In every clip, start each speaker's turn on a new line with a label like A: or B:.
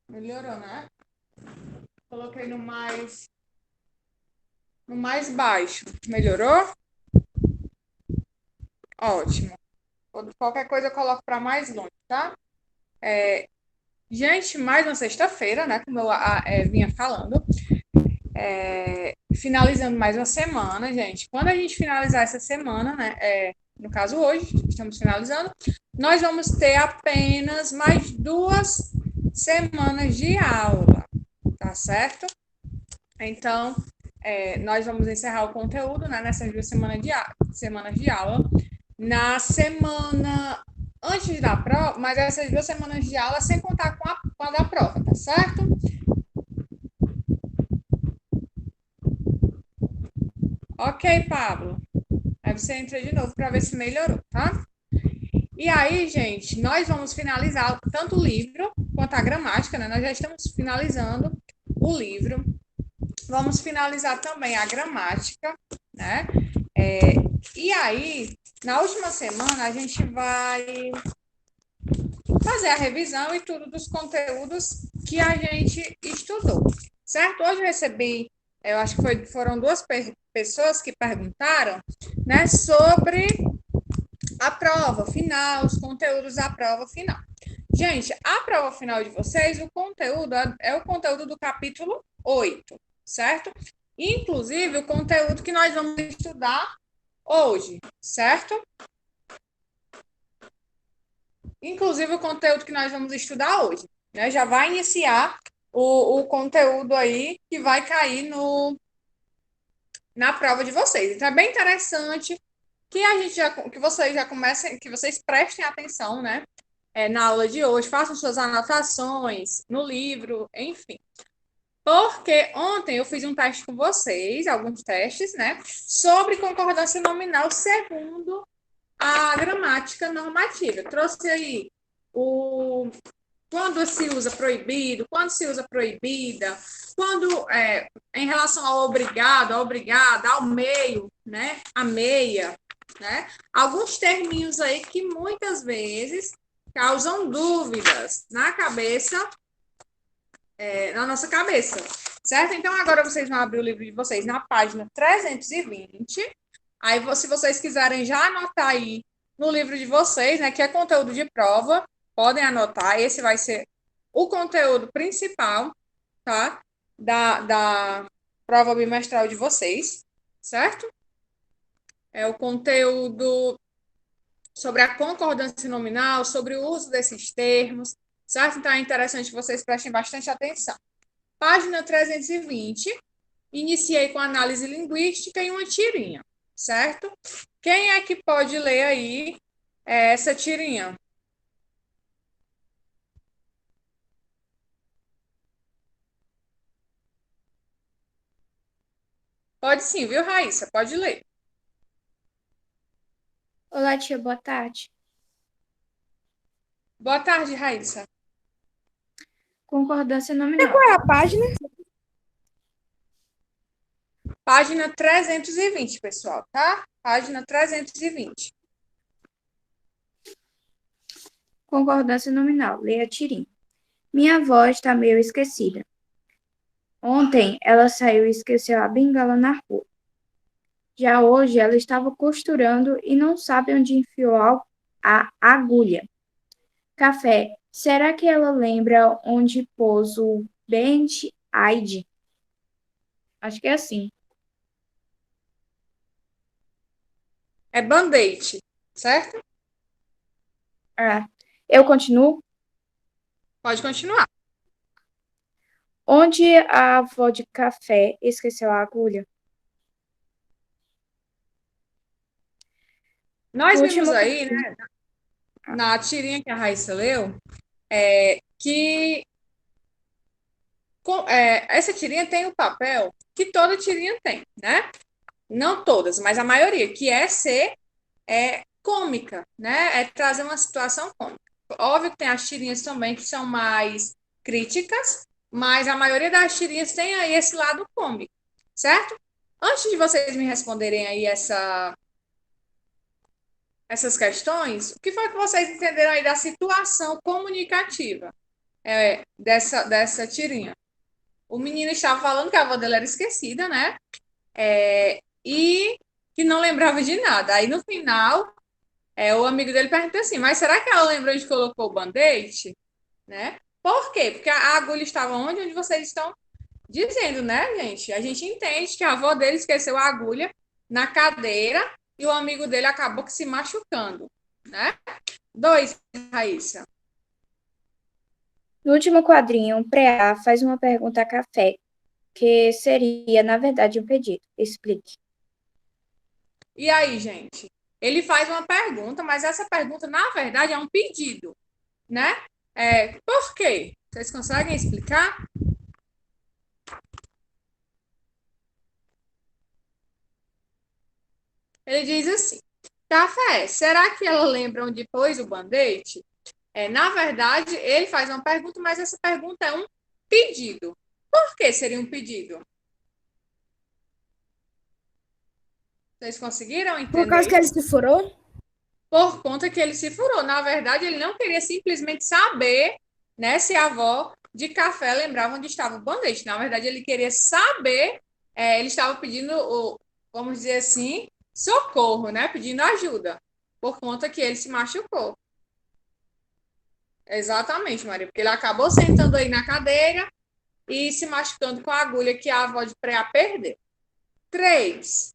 A: Melhorou, né? Coloquei no mais baixo. Melhorou? Ótimo. Qualquer coisa eu coloco para mais longe, tá? Gente, mais uma sexta-feira, né? Como eu vinha falando. Finalizando mais uma semana, gente. Quando a gente finalizar essa semana, né? No caso, hoje, estamos finalizando, nós vamos ter apenas mais 2 semanas de aula, tá certo? Então, nós vamos encerrar o conteúdo, né, nessas 2 semanas de aula. Na semana antes da prova, mas essas 2 semanas de aula sem contar com a da prova, tá certo? Ok, Pablo. Aí você entra de novo para ver se melhorou, tá? E aí, gente, nós vamos finalizar tanto o livro quanto a gramática, né? Nós já estamos finalizando o livro. Vamos finalizar também a gramática, né? E aí, na última semana, a gente vai fazer a revisão e tudo dos conteúdos que a gente estudou, certo? Hoje eu recebi, eu acho que foram 2 pessoas que perguntaram, né, sobre a prova final, os conteúdos da prova final. Gente, a prova final de vocês, o conteúdo é o conteúdo do capítulo 8, certo? Inclusive, o conteúdo que nós vamos estudar hoje, certo? Inclusive, o conteúdo que nós vamos estudar hoje, né? Já vai iniciar o conteúdo aí que vai cair na prova de vocês. Então, é bem interessante que que vocês já comecem, que vocês prestem atenção, né? Na aula de hoje, façam suas anotações no livro, enfim. Porque ontem eu fiz um teste com vocês, alguns testes, né? Sobre concordância nominal segundo a gramática normativa. Eu trouxe aí o quando se usa proibido, quando se usa proibida, quando em relação ao obrigado, à obrigada, ao meio, né? A meia, né? Alguns terminhos aí que muitas vezes causam dúvidas na nossa cabeça, certo? Então agora vocês vão abrir o livro de vocês na página 320. Aí, se vocês quiserem já anotar aí no livro de vocês, né, que é conteúdo de prova, podem anotar. Esse vai ser o conteúdo principal, tá? Da prova bimestral de vocês, certo? É o conteúdo sobre a concordância nominal, sobre o uso desses termos, certo? Então é interessante que vocês prestem bastante atenção. Página 320, iniciei com análise linguística e uma tirinha, certo? Quem é que pode ler aí essa tirinha? Pode sim, viu, Raíssa? Pode ler.
B: Olá, tia, boa tarde.
A: Boa tarde, Raíssa.
B: Concordância
C: Qual
B: nominal.
C: é a página?
A: Página 320, pessoal, tá? Página 320.
B: Concordância nominal. Leia tirinho. Minha avó está meio esquecida. Ontem ela saiu e esqueceu a bengala na rua. Já hoje ela estava costurando e não sabe onde enfiou a agulha. Café. Será que ela lembra onde pôs o Band-Aid? Acho que é assim.
A: É band-aid, certo?
B: Ah, eu continuo.
A: Pode continuar.
B: Onde a avó de café esqueceu a agulha? O
A: Nós vimos
B: último
A: aí,
B: capítulo.
A: né, na tirinha que a Raíssa leu, que essa tirinha tem o papel que toda tirinha tem, né? Não todas, mas a maioria, que é ser cômica, né? É trazer uma situação cômica. Óbvio que tem as tirinhas também que são mais críticas, mas a maioria das tirinhas tem aí esse lado cômico, certo? Antes de vocês me responderem aí essas questões, o que foi que vocês entenderam aí da situação comunicativa? dessa tirinha. O menino estava falando que a avó dele era esquecida, né? E que não lembrava de nada. Aí no final, o amigo dele pergunta assim: mas será que ela lembrou onde colocou o band-aid? Né? Por quê? Porque a agulha estava onde? Onde vocês estão dizendo, né, gente? A gente entende que a avó dele esqueceu a agulha na cadeira e o amigo dele acabou que se machucando, né? 2, Raíssa.
B: No último quadrinho, o Preá faz uma pergunta a Café, que seria, na verdade, um pedido. Explique.
A: E aí, gente? Ele faz uma pergunta, mas essa pergunta, na verdade, é um pedido, né? Por quê? Vocês conseguem explicar? Ele diz assim: Café, será que ela lembra onde pôs o band-aid? Na verdade, ele faz uma pergunta, mas essa pergunta é um pedido. Por que seria um pedido? Vocês conseguiram
C: Por causa
A: entender
C: que ele
A: isso?
C: se furou?
A: Por conta que ele se furou. Na verdade, ele não queria simplesmente saber, né, se a avó de Café lembrava onde estava o band-aid. Na verdade, ele queria saber, ele estava pedindo, vamos dizer assim, socorro, né, pedindo ajuda, por conta que ele se machucou. Exatamente, Maria, porque ele acabou sentando aí na cadeira e se machucando com a agulha que a avó de Preá perdeu. 3.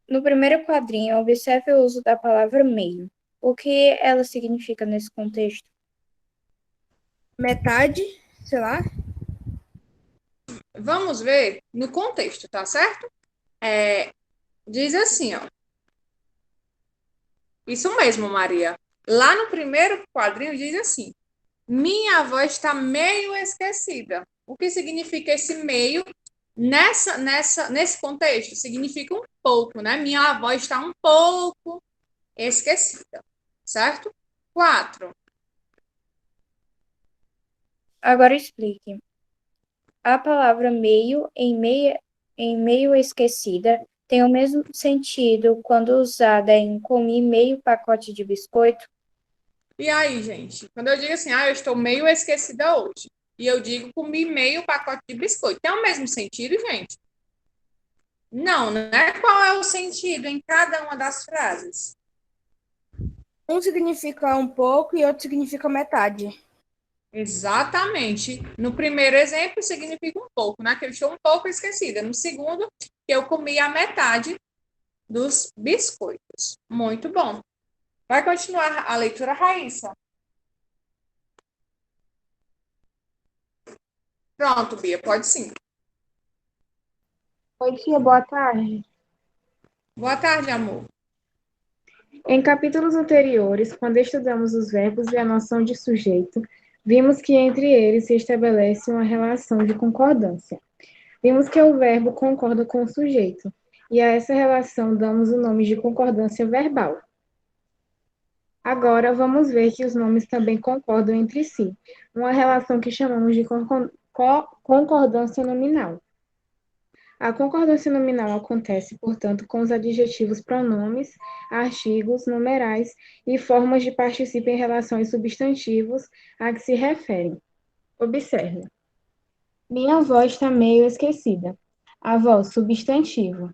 B: No primeiro quadrinho, observe o uso da palavra meio. O que ela significa nesse contexto?
C: Metade, sei lá.
A: Vamos ver no contexto, tá certo? Diz assim, ó. Isso mesmo, Maria. Lá no primeiro quadrinho diz assim: minha avó está meio esquecida. O que significa esse meio nesse contexto? Significa um pouco, né? Minha avó está um pouco esquecida, certo? 4.
B: Agora explique. A palavra meio em meio esquecida tem o mesmo sentido quando usada em comi meio pacote de biscoito?
A: E aí, gente? Quando eu digo assim, eu estou meio esquecida hoje, e eu digo comi meio pacote de biscoito, tem o mesmo sentido, gente? Não, né? Qual é o sentido em cada uma das frases?
C: Um significa um pouco e outro significa metade.
A: Exatamente. No primeiro exemplo, significa um pouco, né? Que eu estou um pouco esquecida. No segundo, que eu comi a metade dos biscoitos. Muito bom. Vai continuar a leitura, Raíssa? Pronto, Bia, pode sim.
D: Oi, tia, boa tarde.
A: Boa tarde, amor.
D: Em capítulos anteriores, quando estudamos os verbos e a noção de sujeito, vimos que entre eles se estabelece uma relação de concordância. Vimos que o verbo concorda com o sujeito, e a essa relação damos o nome de concordância verbal. Agora, vamos ver que os nomes também concordam entre si, uma relação que chamamos de concordância nominal. A concordância nominal acontece, portanto, com os adjetivos pronomes, artigos, numerais e formas de participio em relação aos substantivos a que se referem. Observe. Minha avó está meio esquecida. Avó, substantivo.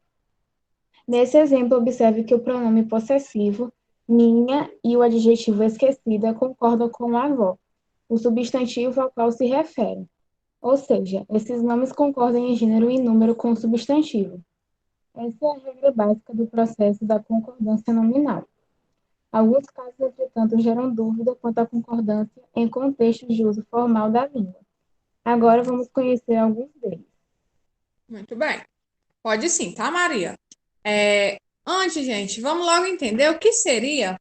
D: Nesse exemplo, observe que o pronome possessivo, minha, e o adjetivo esquecida concordam com a avó, o substantivo ao qual se refere. Ou seja, esses nomes concordam em gênero e número com o substantivo. Essa é a regra básica do processo da concordância nominal. Alguns casos, entretanto, geram dúvida quanto à concordância em contextos de uso formal da língua. Agora vamos conhecer alguns deles.
A: Muito bem. Pode sim, tá, Maria? Antes, gente, vamos logo entender o que seria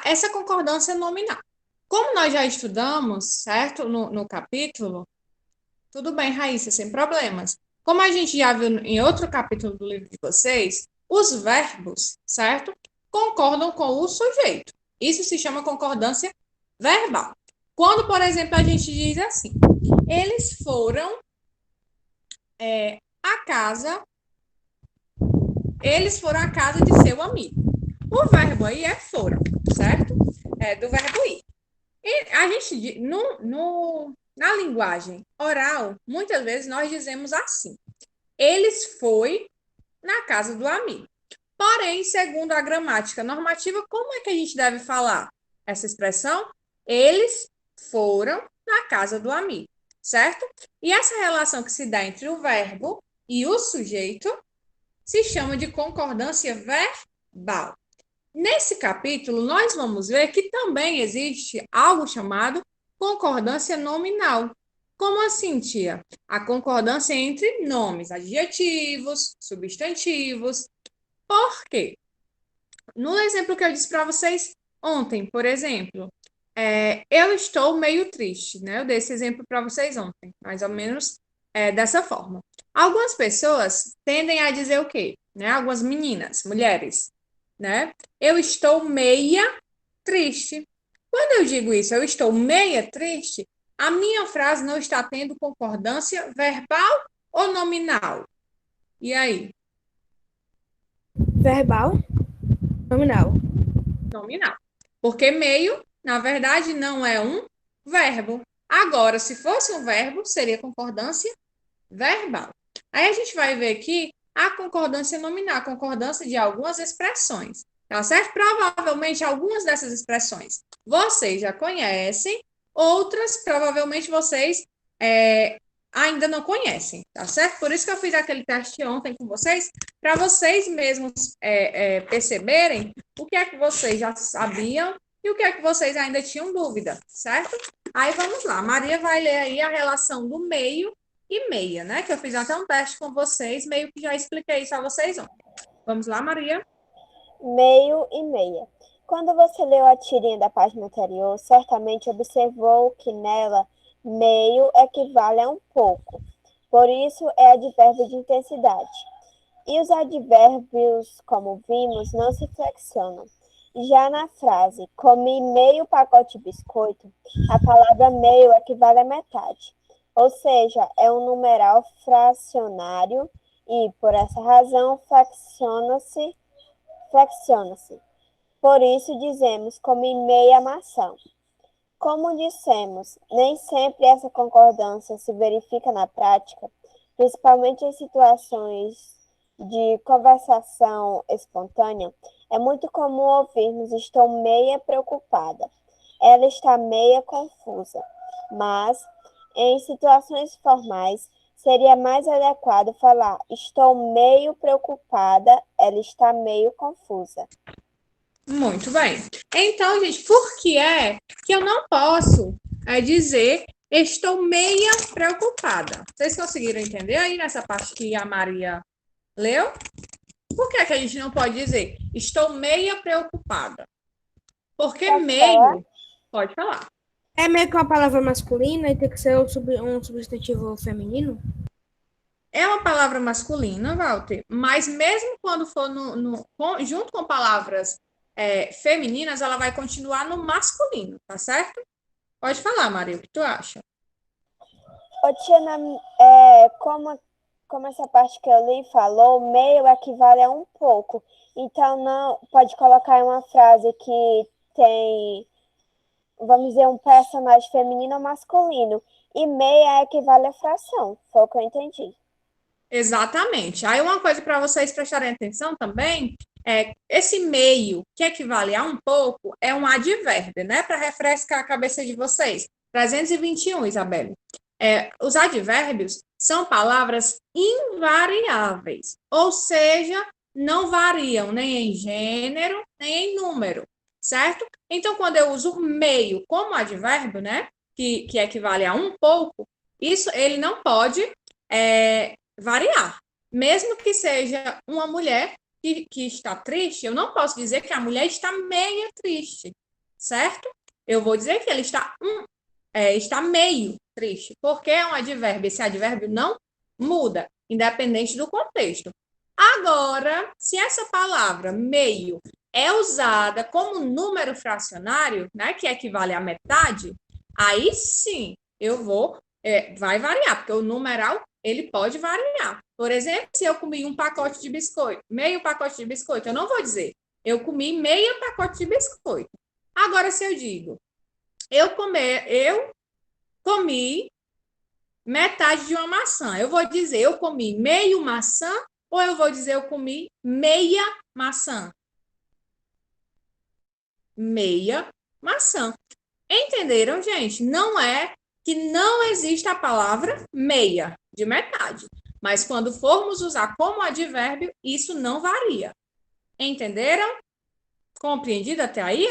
A: essa concordância nominal. Como nós já estudamos, certo, no capítulo, tudo bem, Raíssa, sem problemas. Como a gente já viu em outro capítulo do livro de vocês, os verbos, certo, concordam com o sujeito. Isso se chama concordância verbal. Quando, por exemplo, a gente diz assim, eles foram à casa de seu amigo. O verbo aí é foram, certo? Do verbo ir. A gente, na linguagem oral, muitas vezes nós dizemos assim: eles foi na casa do amigo. Porém, segundo a gramática normativa, como é que a gente deve falar essa expressão? Eles foram na casa do amigo, certo? E essa relação que se dá entre o verbo e o sujeito se chama de concordância verbal. Nesse capítulo, nós vamos ver que também existe algo chamado concordância nominal. Como assim, tia? A concordância entre nomes, adjetivos, substantivos. Por quê? No exemplo que eu disse para vocês ontem, por exemplo, eu estou meio triste, né? Eu dei esse exemplo para vocês ontem, mais ou menos dessa forma. Algumas pessoas tendem a dizer o quê? Né? Algumas meninas, mulheres, né? Eu estou meia triste. Quando eu digo isso, eu estou meia triste, a minha frase não está tendo concordância verbal ou nominal? E aí?
C: Verbal, nominal.
A: Nominal. Porque meio, na verdade, não é um verbo. Agora, se fosse um verbo, seria concordância verbal. Aí a gente vai ver aqui a concordância nominal, a concordância de algumas expressões. Tá certo? Provavelmente algumas dessas expressões vocês já conhecem, outras provavelmente vocês ainda não conhecem, tá certo? Por isso que eu fiz aquele teste ontem com vocês, para vocês mesmos perceberem o que é que vocês já sabiam e o que é que vocês ainda tinham dúvida, certo? Aí vamos lá, Maria vai ler aí a relação do meio e meia, né? Que eu fiz até um teste com vocês, meio que já expliquei isso a vocês ontem. Vamos lá, Maria?
E: Meio e meia. Quando você leu a tirinha da página anterior, certamente observou que nela meio equivale a um pouco. Por isso é advérbio de intensidade. E os advérbios, como vimos, não se flexionam. Já na frase comi meio pacote de biscoito, a palavra meio equivale a metade. Ou seja, é um numeral fracionário e, por essa razão, flexiona-se. Por isso dizemos comi meia maçã. Como dissemos, nem sempre essa concordância se verifica na prática, principalmente em situações de conversação espontânea. É muito comum ouvirmos estou meia preocupada. Ela está meia confusa. Mas, em situações formais, seria mais adequado falar estou meio preocupada, ela está meio confusa.
A: Muito bem. Então, gente, por que é que eu não posso dizer estou meia preocupada? Vocês conseguiram entender aí nessa parte que a Maria leu? Por que é que a gente não pode dizer estou meia preocupada? Porque
E: Pode
A: meio...
E: falar?
A: Pode falar.
C: É meio que uma palavra masculina e tem que ser um substantivo feminino?
A: É uma palavra masculina, Walter, mas mesmo quando for junto com palavras femininas, ela vai continuar no masculino, tá certo? Pode falar, Maria, o que tu acha?
E: Ô, tia, como essa parte que eu li falou, meio equivale a um pouco. Então, não pode colocar em uma frase que tem, vamos dizer, um personagem feminino ou masculino. E meia equivale a fração. Foi o que eu entendi.
A: Exatamente. Aí uma coisa para vocês prestarem atenção também esse meio, que equivale a um pouco, é um advérbio, né? Para refrescar a cabeça de vocês. 321, Isabelle. Os advérbios são palavras invariáveis, ou seja, não variam nem em gênero, nem em número, certo? Então, quando eu uso meio como advérbio, né? Que equivale a um pouco, isso ele não pode variar. Mesmo que seja uma mulher que está triste, eu não posso dizer que a mulher está meia triste, certo? Eu vou dizer que ela está meio triste, porque é um advérbio. Esse advérbio não muda, independente do contexto. Agora, se essa palavra meio é usada como número fracionário, né, que equivale a metade, aí sim vai variar, porque o numeral ele pode variar. Por exemplo, se eu comi um pacote de biscoito, meio pacote de biscoito, eu não vou dizer eu comi meia pacote de biscoito. Agora, se eu digo Eu comi metade de uma maçã. Eu vou dizer eu comi meio maçã ou eu vou dizer eu comi meia maçã? Meia maçã. Entenderam, gente? Não é que não existe a palavra meia, de metade. Mas quando formos usar como advérbio, isso não varia. Entenderam? Compreendido até aí?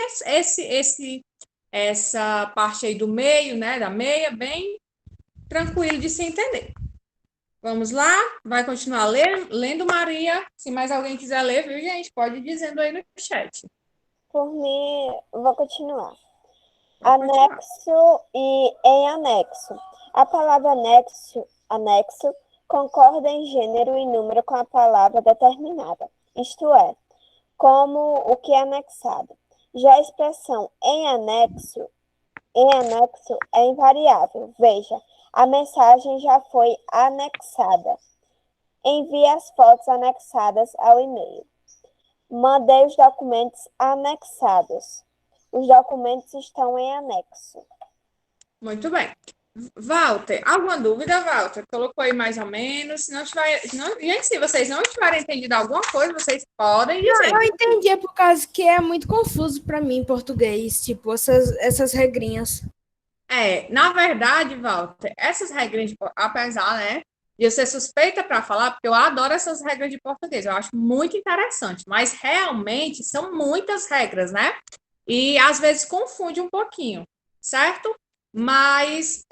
A: Essa parte aí do meio, né? Da meia, bem tranquilo de se entender. Vamos lá? Vai continuar lendo, Maria. Se mais alguém quiser ler, viu, gente? Pode ir dizendo aí no chat.
E: Por mim, vou continuar.
A: Pode continuar.
E: Anexo e em anexo. A palavra anexo concorda em gênero e número com a palavra determinada, isto é, como o que é anexado. Já a expressão em anexo é invariável. Veja, a mensagem já foi anexada. Envie as fotos anexadas ao e-mail. Mandei os documentos anexados. Os documentos estão em anexo.
A: Muito bem. Walter, alguma dúvida, Walter? Colocou aí mais ou menos. Se não tiver, gente, se vocês não tiverem entendido alguma coisa, vocês podem dizer.
C: Eu entendi, é por causa que é muito confuso para mim em português, tipo, essas regrinhas.
A: Na verdade, Walter, essas regras, apesar, né, de eu ser suspeita para falar, porque eu adoro essas regras de português, eu acho muito interessante, mas realmente são muitas regras, né? E às vezes confunde um pouquinho, certo? Mas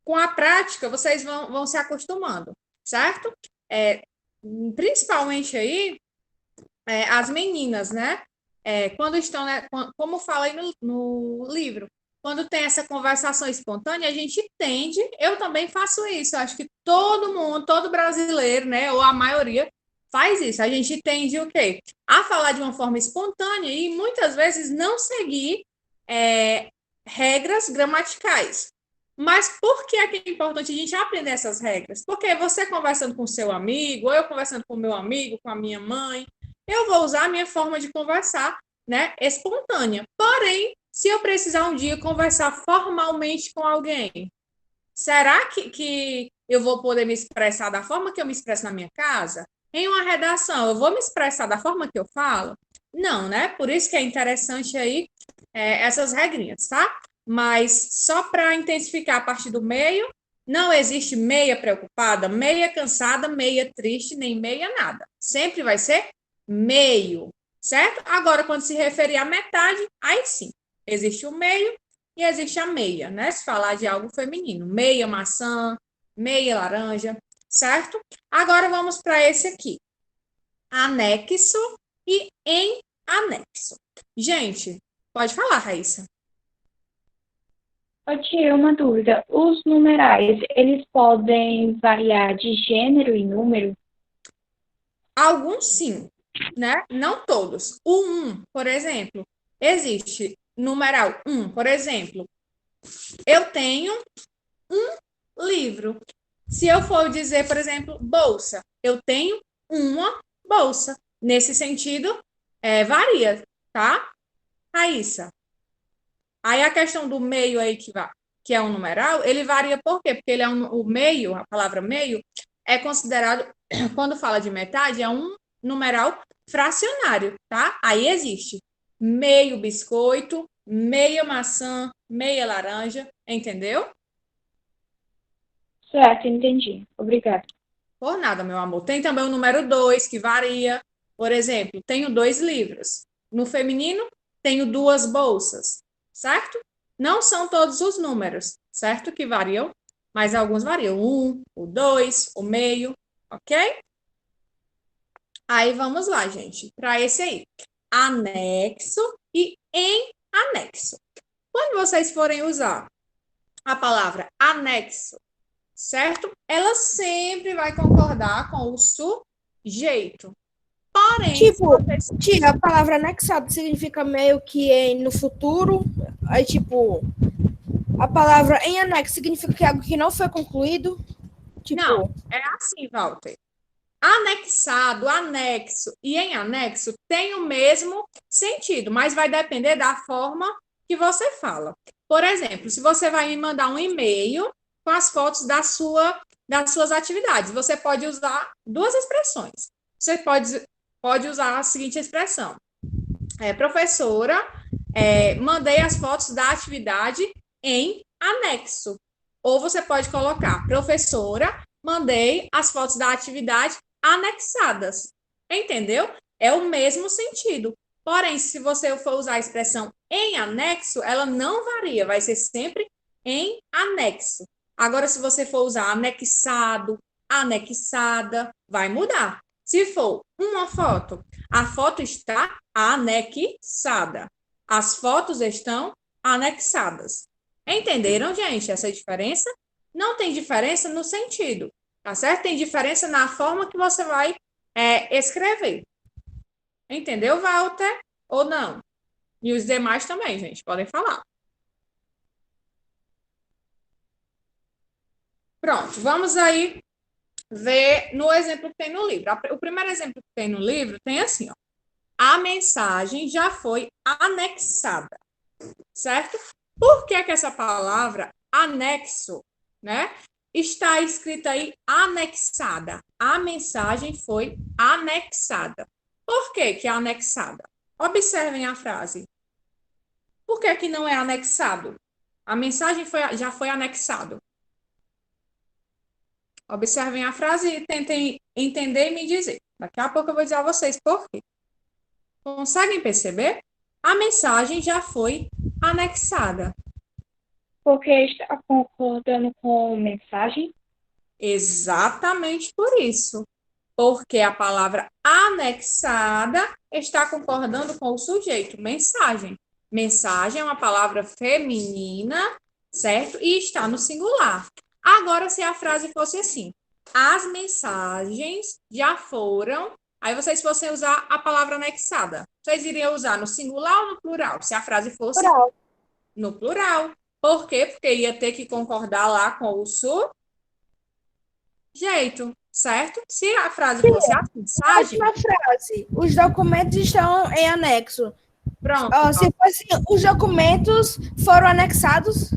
A: com a prática vocês vão se acostumando, certo? Principalmente aí as meninas, né? Quando estão, né, como fala aí no livro, quando tem essa conversação espontânea, a gente entende. Eu também faço isso. Eu acho que todo mundo, todo brasileiro, né, ou a maioria, faz isso. A gente tende o quê? A falar de uma forma espontânea e muitas vezes não seguir regras gramaticais. Mas por que é importante a gente aprender essas regras? Porque você conversando com seu amigo, ou eu conversando com meu amigo, com a minha mãe, eu vou usar a minha forma de conversar, né, espontânea. Porém, se eu precisar um dia conversar formalmente com alguém, será que eu vou poder me expressar da forma que eu me expresso na minha casa? Em uma redação, eu vou me expressar da forma que eu falo? Não, né? Por isso que é interessante aí essas regrinhas, tá? Mas só para intensificar a parte do meio, não existe meia preocupada, meia cansada, meia triste, nem meia nada. Sempre vai ser meio, certo? Agora, quando se referir à metade, aí sim, existe o meio e existe a meia, né? Se falar de algo feminino, meia maçã, meia laranja, certo? Agora vamos para esse aqui, anexo e em anexo. Gente, pode falar, Raíssa.
B: Eu tinha uma dúvida. Os numerais, eles podem variar de gênero e número?
A: Alguns sim, né? Não todos. O 1, por exemplo, existe numeral 1, por exemplo. Eu tenho um livro. Se eu for dizer, por exemplo, bolsa, eu tenho uma bolsa. Nesse sentido, varia, tá, Raíssa? Aí a questão do meio aí, que é um numeral, ele varia por quê? Porque ele é o meio, a palavra meio, é considerado, quando fala de metade, é um numeral fracionário, tá? Aí existe meio biscoito, meia maçã, meia laranja, entendeu?
B: Certo, entendi. Obrigada.
A: Por nada, meu amor. Tem também o número 2, que varia. Por exemplo, tenho 2 livros. No feminino, tenho 2 bolsas, certo? Não são todos os números, certo? Que variam, mas alguns variam. 1, o 2, o meio, ok? Aí vamos lá, gente, para esse aí. Anexo e em anexo. Quando vocês forem usar a palavra anexo, certo? Ela sempre vai concordar com o sujeito. Porém,
C: Tipo, tia, a palavra anexado significa meio que no futuro. Aí, tipo, a palavra em anexo significa que é algo que não foi concluído. Tipo,
A: não, é assim, Walter. Anexado, anexo e em anexo tem o mesmo sentido, mas vai depender da forma que você fala. Por exemplo, se você vai me mandar um e-mail com as fotos das suas atividades, você pode usar duas expressões. Você pode usar a seguinte expressão: professora, mandei as fotos da atividade em anexo. Ou você pode colocar: professora, mandei as fotos da atividade anexadas. Entendeu? É o mesmo sentido. Porém, se você for usar a expressão em anexo, ela não varia, vai ser sempre em anexo. Agora, se você for usar anexado, anexada, vai mudar. Se for uma foto, a foto está anexada. As fotos estão anexadas. Entenderam, gente, essa diferença? Não tem diferença no sentido, tá certo? Tem diferença na forma que você vai escrever. Entendeu, Walter? Ou não? E os demais também, gente, podem falar. Pronto, vamos aí ver no exemplo que tem no livro. O primeiro exemplo que tem no livro tem assim, ó: a mensagem já foi anexada, certo? Por que que essa palavra anexo, né, está escrita aí anexada? A mensagem foi anexada. Por que que é anexada? Observem a frase. Por que que não é anexado? A mensagem já foi anexado. Observem a frase e tentem entender e me dizer. Daqui a pouco eu vou dizer a vocês por quê. Conseguem perceber? A mensagem já foi anexada.
B: Porque está concordando com mensagem?
A: Exatamente por isso. Porque a palavra anexada está concordando com o sujeito, mensagem. Mensagem é uma palavra feminina, certo? E está no singular. Agora, se a frase fosse assim: as mensagens já foram. Aí vocês fossem usar a palavra anexada. Vocês iriam usar no singular ou no plural? Se a frase fosse
E: Plural.
A: no plural. Por quê? Porque ia ter que concordar lá com o sujeito, certo? Se a frase fosse a mensagem.
C: Última frase. Os documentos estão em anexo.
A: Pronto.
C: Se fosse, os documentos foram anexados.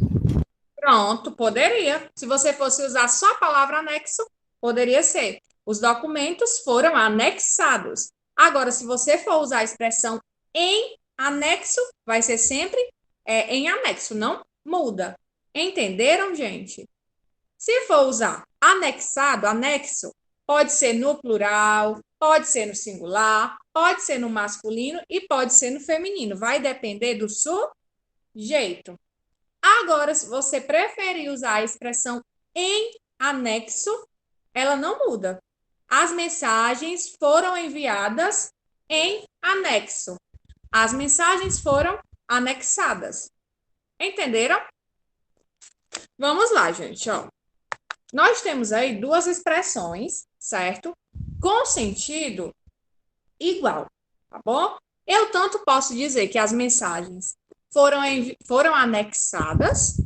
A: Pronto, poderia. Se você fosse usar só a palavra anexo, poderia ser: os documentos foram anexados. Agora, se você for usar a expressão em anexo, vai ser sempre em anexo, não muda. Entenderam, gente? Se for usar anexado, anexo, pode ser no plural, pode ser no singular, pode ser no masculino e pode ser no feminino. Vai depender do sujeito. Agora, se você preferir usar a expressão em anexo, ela não muda. As mensagens foram enviadas em anexo. As mensagens foram anexadas. Entenderam? Vamos lá, gente, ó. Nós temos aí duas expressões, certo? Com sentido igual, tá bom? Eu tanto posso dizer que as mensagens foram anexadas,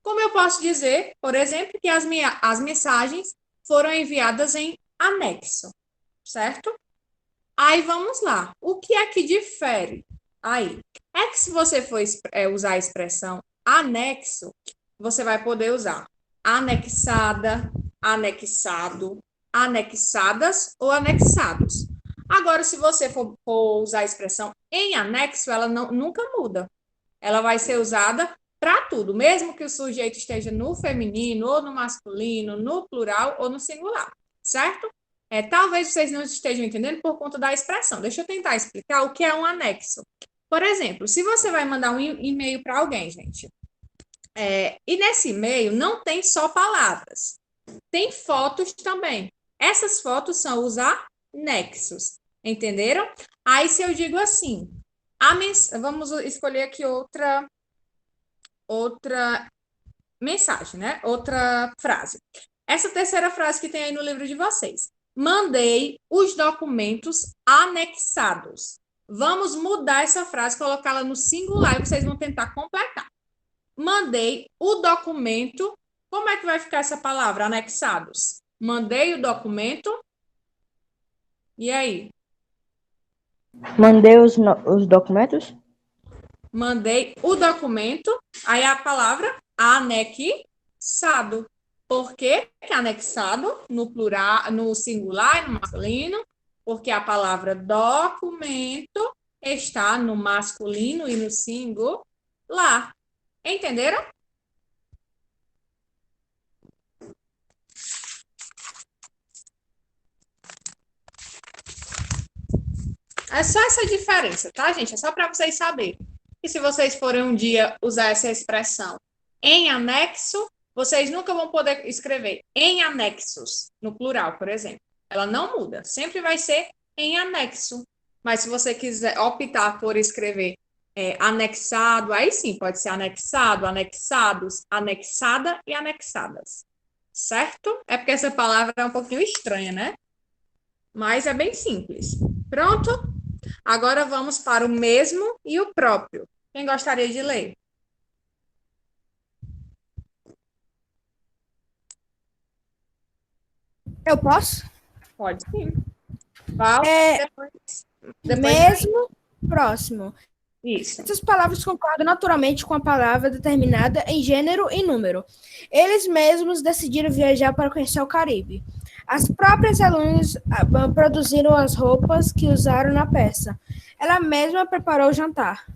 A: como eu posso dizer, por exemplo, que as mensagens foram enviadas em anexo, certo? Aí vamos lá. O que é que difere aí? É que se você for usar a expressão anexo, você vai poder usar anexada, anexado, anexadas ou anexados. Agora, se você for usar a expressão em anexo, ela nunca muda. Ela vai ser usada para tudo, mesmo que o sujeito esteja no feminino, ou no masculino, no plural ou no singular, certo? Talvez vocês não estejam entendendo por conta da expressão. Deixa eu tentar explicar o que é um anexo. Por exemplo, se você vai mandar um e-mail para alguém, gente, e nesse e-mail não tem só palavras, tem fotos também. Essas fotos são os anexos, entenderam? Aí, se eu digo assim, vamos escolher aqui outra mensagem, né? Outra frase. Essa terceira frase que tem aí no livro de vocês. Mandei os documentos anexados. Vamos mudar essa frase, colocá-la no singular e vocês vão tentar completar. Mandei o documento. Como é que vai ficar essa palavra, anexados? Mandei o documento. E aí?
F: Mandei os documentos?
A: Mandei o documento, aí a palavra anexado. Por que anexado no plural, no singular e no masculino? Porque a palavra documento está no masculino e no singular. Entenderam? É só essa diferença, tá, gente? É só para vocês saberem. E se vocês forem um dia usar essa expressão em anexo, vocês nunca vão poder escrever em anexos, no plural, por exemplo. Ela não muda, sempre vai ser em anexo. Mas se você quiser optar por escrever anexado, aí sim, pode ser anexado, anexados, anexada e anexadas. Certo? É porque essa palavra é um pouquinho estranha, né? Mas é bem simples. Pronto? Agora vamos para o mesmo e o próprio. Quem gostaria de ler?
C: Eu posso?
A: Pode sim. Val, depois
C: Mesmo, próximo.
A: isso.
C: Essas palavras concordam naturalmente com a palavra determinada em gênero e número. Eles mesmos decidiram viajar para conhecer o Caribe. As próprias alunas produziram as roupas que usaram na peça. Ela mesma preparou o jantar.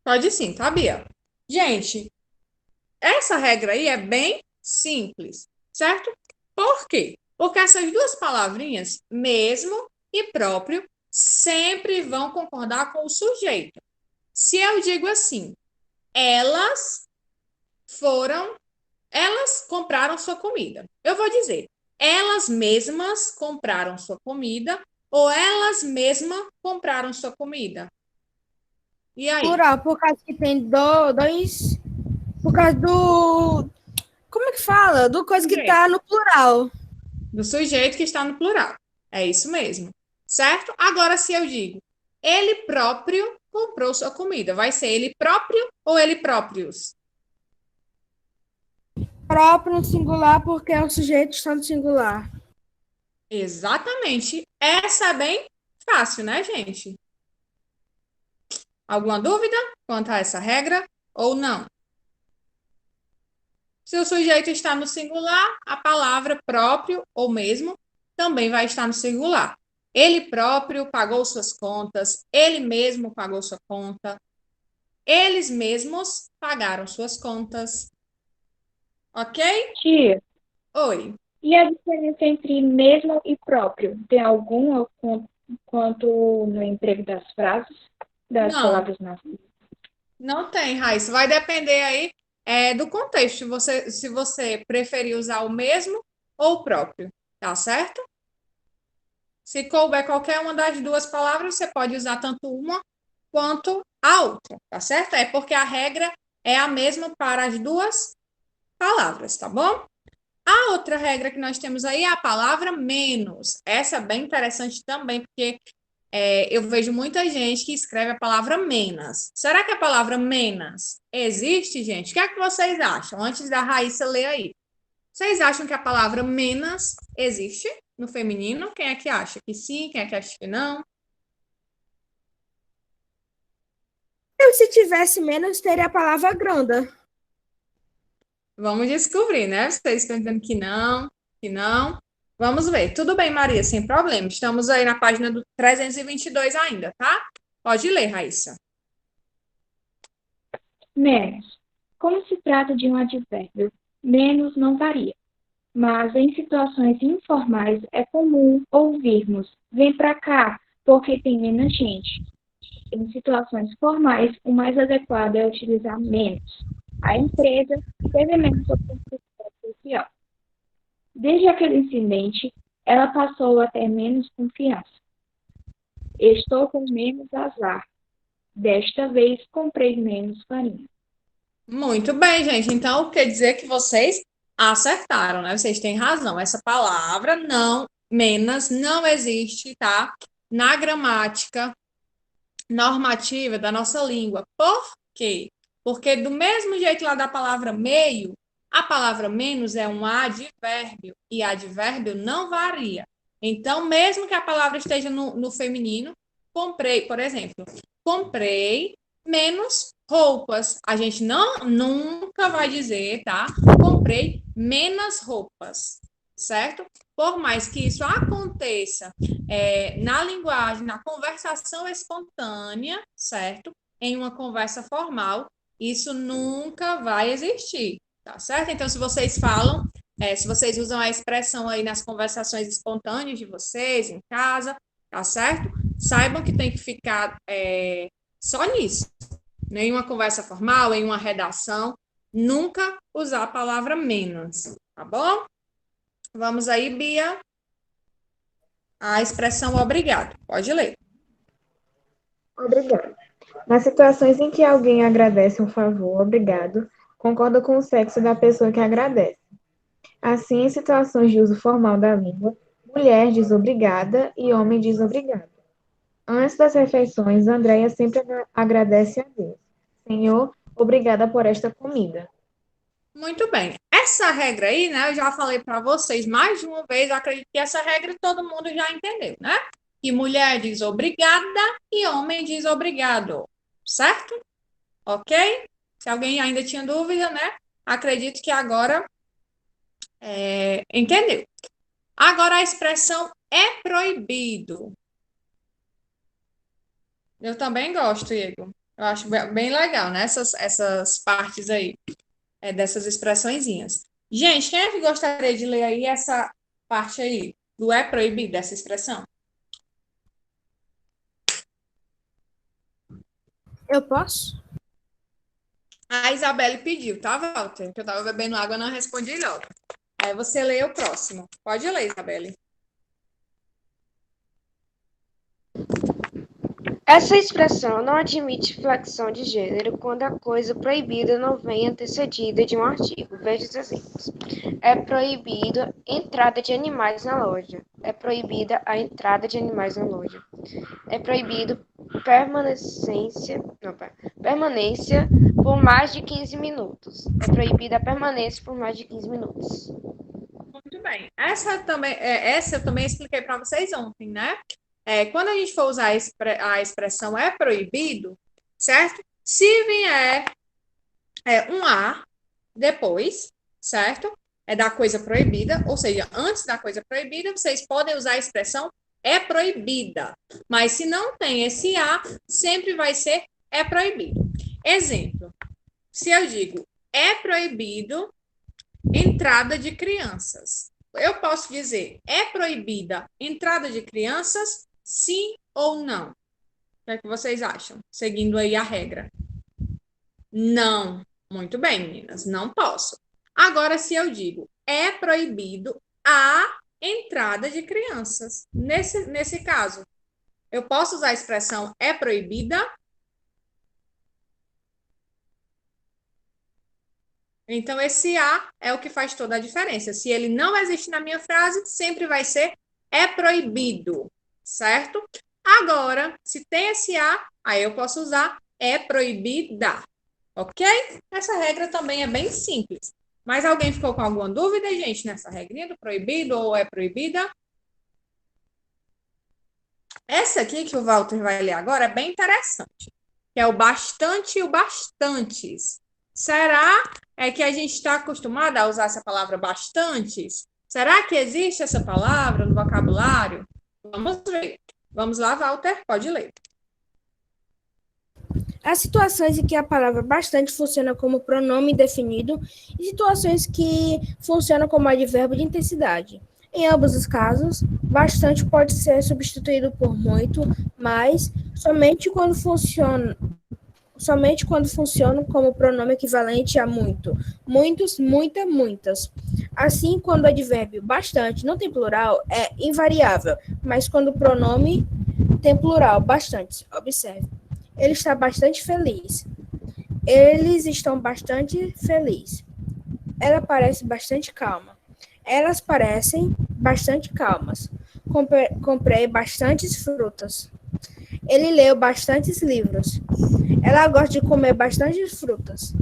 A: Pode sim, tá, Bia? Gente, essa regra aí é bem simples, certo? Por quê? Porque essas duas palavrinhas, mesmo e próprio, sempre vão concordar com o sujeito. Se eu digo assim, elas compraram sua comida. Eu vou dizer, elas mesmas compraram sua comida ou elas mesmas compraram sua comida. E aí?
C: Plural, por causa que tem dois. Por causa do. Como é que fala? Do coisa que tá no plural.
A: Do sujeito que está no plural. É isso mesmo. Certo? Agora, se eu digo, ele próprio comprou sua comida, vai ser ele próprio ou ele próprios?
C: Próprio no singular, porque o sujeito está no singular.
A: Exatamente. Essa é bem fácil, né, gente? Alguma dúvida quanto a essa regra ou não? Se o sujeito está no singular, a palavra próprio ou mesmo também vai estar no singular. Ele próprio pagou suas contas, ele mesmo pagou sua conta, eles mesmos pagaram suas contas. Ok?
B: Tia,
A: Oi.
B: e a diferença entre mesmo e próprio? Tem alguma quanto no emprego das frases, das
A: Não,
B: palavras nas
A: não tem, Raíssa. Vai depender aí do contexto. Se você preferir usar o mesmo ou o próprio, tá certo? Se couber qualquer uma das duas palavras, você pode usar tanto uma quanto a outra, tá certo? É porque a regra é a mesma para as duas palavras, tá bom? A outra regra que nós temos aí é a palavra menos. Essa é bem interessante também, porque eu vejo muita gente que escreve a palavra menos. Será que a palavra menos existe, gente? O que é que vocês acham? Antes da Raíssa ler aí. Vocês acham que a palavra menos existe no feminino? Quem é que acha que sim? Quem é que acha que não?
C: Se tivesse menos, teria a palavra granda.
A: Vamos descobrir, né? Vocês estão dizendo que não, que não. Vamos ver. Tudo bem, Maria, sem problema. Estamos aí na página do 322 ainda, tá? Pode ler, Raíssa.
B: menos. Como se trata de um advérbio, menos não varia. Mas em situações informais é comum ouvirmos vem pra cá, porque tem menos gente. Em situações formais, o mais adequado é utilizar menos. A empresa teve menos oportunidade social. Desde aquele incidente, ela passou a ter menos confiança. Estou com menos azar. Desta vez, comprei menos farinha.
A: Muito bem, gente. Então, quer dizer que vocês acertaram, né? Vocês têm razão. Essa palavra não, menos, não existe, tá? Na gramática normativa da nossa língua. Por quê? Porque do mesmo jeito lá da palavra meio, a palavra menos é um advérbio e advérbio não varia. Então, mesmo que a palavra esteja no feminino, comprei, por exemplo, comprei menos roupas. A gente nunca vai dizer, tá? Comprei menos roupas, certo? Por mais que isso aconteça na linguagem, na conversação espontânea, certo? Em uma conversa formal, isso nunca vai existir, tá certo? Então, se vocês falam, se vocês usam a expressão aí nas conversações espontâneas de vocês, em casa, tá certo? Saibam que tem que ficar só nisso. Nenhuma conversa formal, em uma redação, nunca usar a palavra menos, tá bom? Vamos aí, Bia. A expressão obrigado. Pode ler.
D: Obrigada. Nas situações em que alguém agradece um favor, obrigado, concorda com o sexo da pessoa que agradece. Assim, em situações de uso formal da língua, mulher diz obrigada e homem diz obrigado. Antes das refeições, Andréia sempre agradece a Deus. Senhor, obrigada por esta comida.
A: Muito bem. Essa regra aí, né, eu já falei para vocês mais de uma vez, eu acredito que essa regra todo mundo já entendeu, né? Que mulher diz obrigada e homem diz obrigado, certo? Ok? Se alguém ainda tinha dúvida, né? Acredito que agora entendeu. Agora a expressão é proibido. Eu também gosto, Igor. Eu acho bem legal, né? Essas partes aí. Dessas expressõezinhas. Gente, quem é que gostaria de ler aí essa parte aí do é proibido, dessa expressão?
C: Eu posso?
A: A Isabelle pediu, tá, Walter? Que eu tava bebendo água e não respondi logo. Aí você lê o próximo. Pode ler, Isabelle.
F: Essa expressão não admite flexão de gênero quando a coisa proibida não vem antecedida de um artigo. Veja os exemplos. É proibido entrada de animais na loja. É proibida a entrada de animais na loja. É proibido permanência por mais de 15 minutos. É proibida a permanência por mais de 15 minutos.
A: Muito bem. Essa eu também expliquei para vocês ontem, né? Quando a gente for usar a expressão é proibido, certo? Se vier um A depois, certo? É da coisa proibida, ou seja, antes da coisa proibida, vocês podem usar a expressão é proibida. Mas se não tem esse A, sempre vai ser é proibido. Exemplo, se eu digo é proibido entrada de crianças. Eu posso dizer é proibida entrada de crianças, sim ou não? O que é que vocês acham? Seguindo aí a regra. Não. Muito bem, meninas, não posso. Agora, se eu digo é proibido a entrada de crianças, nesse caso, eu posso usar a expressão é proibida? Então, esse a é o que faz toda a diferença. Se ele não existe na minha frase, sempre vai ser é proibido, certo? Agora, se tem esse a, aí eu posso usar é proibida, ok? Essa regra também é bem simples. Mas alguém ficou com alguma dúvida, gente, nessa regrinha do proibido ou é proibida? Essa aqui que o Walter vai ler agora é bem interessante, que é o bastante e o bastantes. Será que a gente está acostumado a usar essa palavra bastantes? Será que existe essa palavra no vocabulário? Vamos ver. Vamos lá, Walter, pode ler.
C: Há situações em que a palavra bastante funciona como pronome definido e situações que funcionam como advérbio de intensidade. Em ambos os casos, bastante pode ser substituído por muito, mas somente quando funcionam como pronome equivalente a muito, muitos, muita, muitas. Assim, quando o advérbio bastante não tem plural, é invariável, mas quando o pronome tem plural, bastantes. Observe. Ele está bastante feliz. Eles estão bastante felizes. Ela parece bastante calma. Elas parecem bastante calmas. Comprei bastantes frutas. Ele leu bastantes livros. Ela gosta de comer bastantes frutas.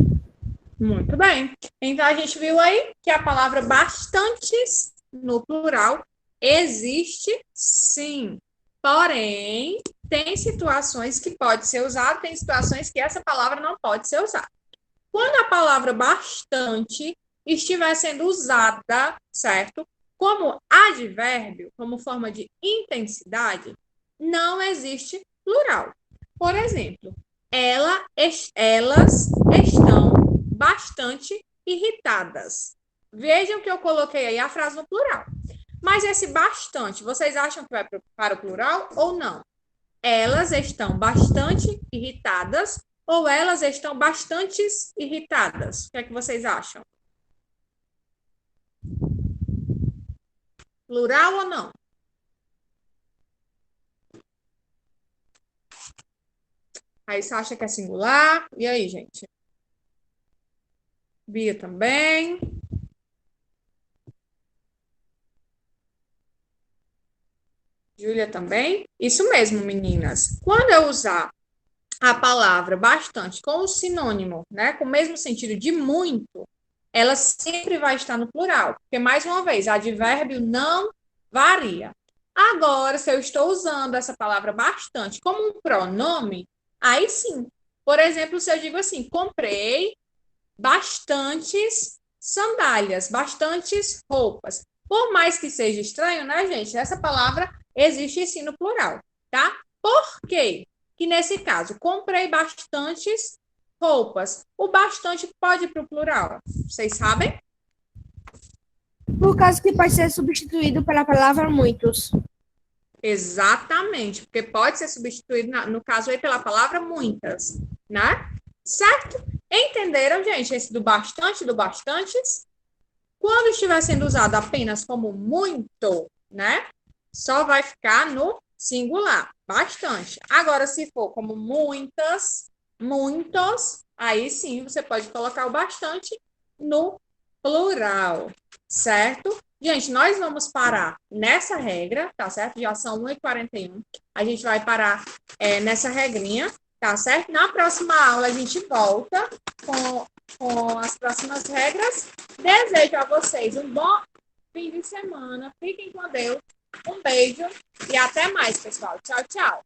A: Muito bem. Então, a gente viu aí que a palavra bastantes, no plural, existe sim. Porém, tem situações que pode ser usada, tem situações que essa palavra não pode ser usada. Quando a palavra bastante estiver sendo usada, certo? Como advérbio, como forma de intensidade, não existe plural. Por exemplo, elas estão bastante irritadas. Vejam que eu coloquei aí a frase no plural. Mas esse bastante, vocês acham que vai para o plural ou não? Elas estão bastante irritadas ou elas estão bastante irritadas? O que é que vocês acham? Plural ou não? Aí você acha que é singular? E aí, gente? Bia também. Júlia também. Isso mesmo, meninas. Quando eu usar a palavra bastante com o sinônimo, né, com o mesmo sentido de muito, ela sempre vai estar no plural, porque, mais uma vez, advérbio não varia. Agora, se eu estou usando essa palavra bastante como um pronome, aí sim. Por exemplo, se eu digo assim, comprei bastantes sandálias, bastantes roupas. Por mais que seja estranho, né, gente? Essa palavra existe sim no plural, tá? Por quê? Que nesse caso, comprei bastantes roupas. O bastante pode ir para o plural. Vocês sabem?
C: Por causa que pode ser substituído pela palavra muitos.
A: Exatamente, porque pode ser substituído, no caso aí, pela palavra muitas, né? Certo? Entenderam, gente, esse do bastante, do bastantes? Quando estiver sendo usado apenas como muito, né? Só vai ficar no singular, bastante. Agora, se for como muitas, muitos, aí sim você pode colocar o bastante no plural, certo? Gente, nós vamos parar nessa regra, tá certo? Já são 1h41. A gente vai parar nessa regrinha, tá certo? Na próxima aula a gente volta com as próximas regras. Desejo a vocês um bom fim de semana. Fiquem com Deus. Um beijo e até mais, pessoal. Tchau, tchau.